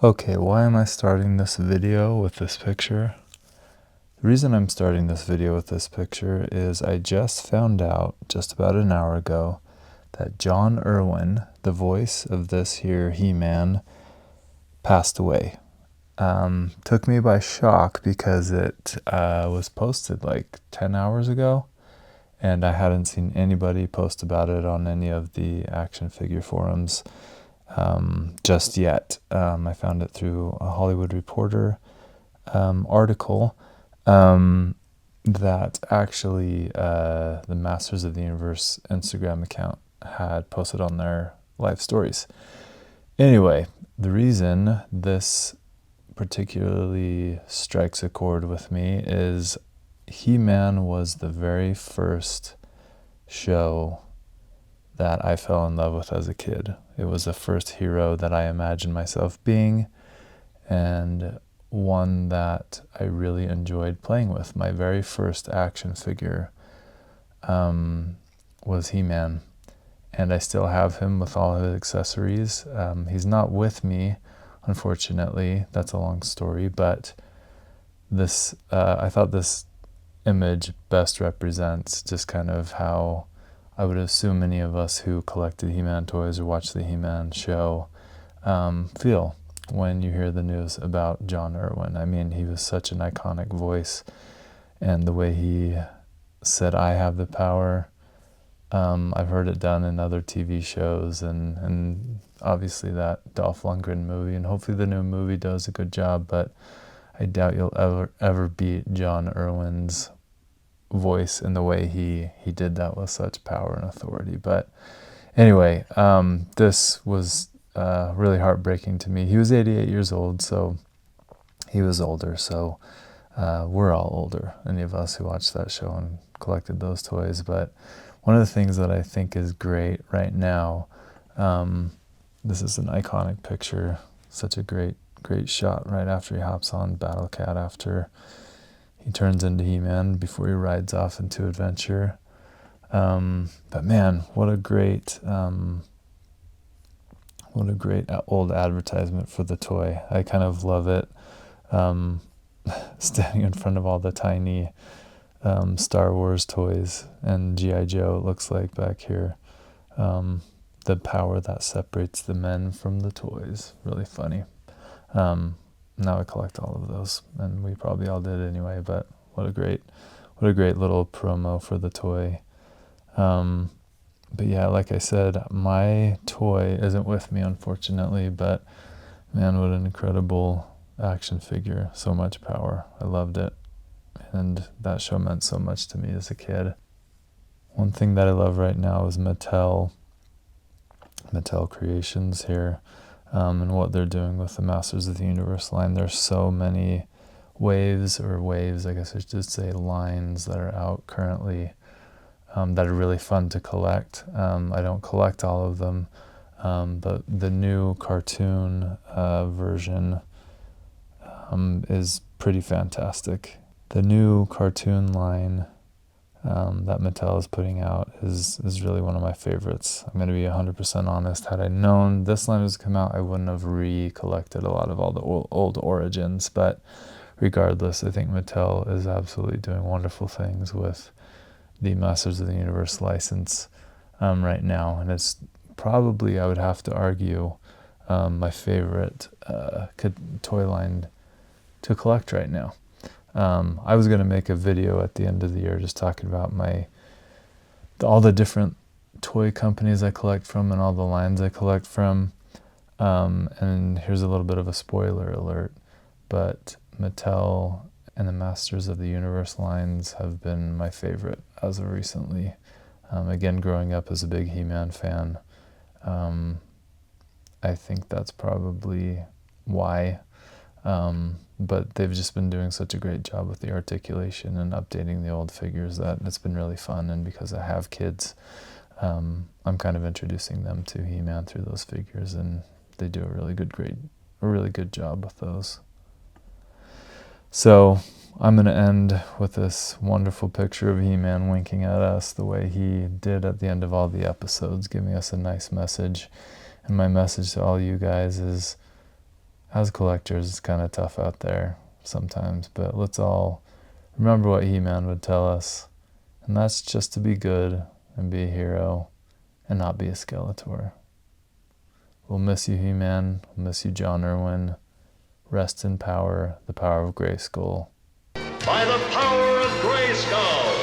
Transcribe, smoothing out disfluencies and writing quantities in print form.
Okay, why am I starting this video with this picture? The reason I'm starting this video with this picture is I just found out just about an hour ago that John Erwin, the voice of this here He-Man, passed away. Took me by shock because it was posted like 10 hours ago, and I hadn't seen anybody post about it on any of the action figure forums just yet. I found it through a Hollywood Reporter article that actually the Masters of the Universe Instagram account had posted on their live stories. Anyway, the reason this particularly strikes a chord with me is He-Man was the very first show that I fell in love with as a kid. It was the first hero that I imagined myself being, and one that I really enjoyed playing with. My very first action figure was He-Man, and I still have him with all his accessories. He's not with me, unfortunately. That's a long story, but this I thought this image best represents just kind of how I would assume many of us who collected He-Man toys or watched the He-Man show feel when you hear the news about John Erwin. I mean, he was such an iconic voice, and the way he said, "I have the power," I've heard it done in other TV shows, and obviously that Dolph Lundgren movie, and hopefully the new movie does a good job, but I doubt you'll ever beat John Erwin's voice in the way he did that with such power and authority. But anyway, this was really heartbreaking to me. He was 88 years old, so he was older. So we're all older, any of us who watched that show and collected those toys. But one of the things that I think is great right now, this is an iconic picture, such a great shot right after he hops on Battle Cat, after he turns into He-Man, before he rides off into adventure. But man, what a great old advertisement for the toy. I kind of love it. Standing in front of all the tiny Star Wars toys and G.I. Joe, it looks like back here. The power that separates the men from the toys. Really funny. Now I collect all of those, and we probably all did anyway, but what a great little promo for the toy. But yeah, like I said, my toy isn't with me, unfortunately, but man, what an incredible action figure. So much power. I loved it, and that show meant so much to me as a kid. One thing that I love right now is Mattel Creations here, and what they're doing with the Masters of the Universe line. There's so many waves, I guess I should say lines, that are out currently that are really fun to collect. I don't collect all of them, but the new cartoon version is pretty fantastic. The new cartoon line that Mattel is putting out is really one of my favorites. I'm going to be 100% honest. Had I known this line was come out, I wouldn't have recollected a lot of all the old origins. But regardless, I think Mattel is absolutely doing wonderful things with the Masters of the Universe license right now. And it's probably, I would have to argue, my favorite toy line to collect right now. I was going to make a video at the end of the year just talking about all the different toy companies I collect from and all the lines I collect from. And here's a little bit of a spoiler alert, but Mattel and the Masters of the Universe lines have been my favorite as of recently. Again, growing up as a big He-Man fan, I think that's probably why. But they've just been doing such a great job with the articulation and updating the old figures that it's been really fun. And because I have kids, I'm kind of introducing them to He-Man through those figures, and they do a really good job with those. So I'm going to end with this wonderful picture of He-Man winking at us the way he did at the end of all the episodes, giving us a nice message. And my message to all you guys is, as collectors, it's kind of tough out there sometimes, but let's all remember what He-Man would tell us, and that's just to be good and be a hero and not be a Skeletor. We'll miss you, He-Man. We'll miss you, John Erwin. Rest in power, the power of Grayskull. By the power of Grayskull!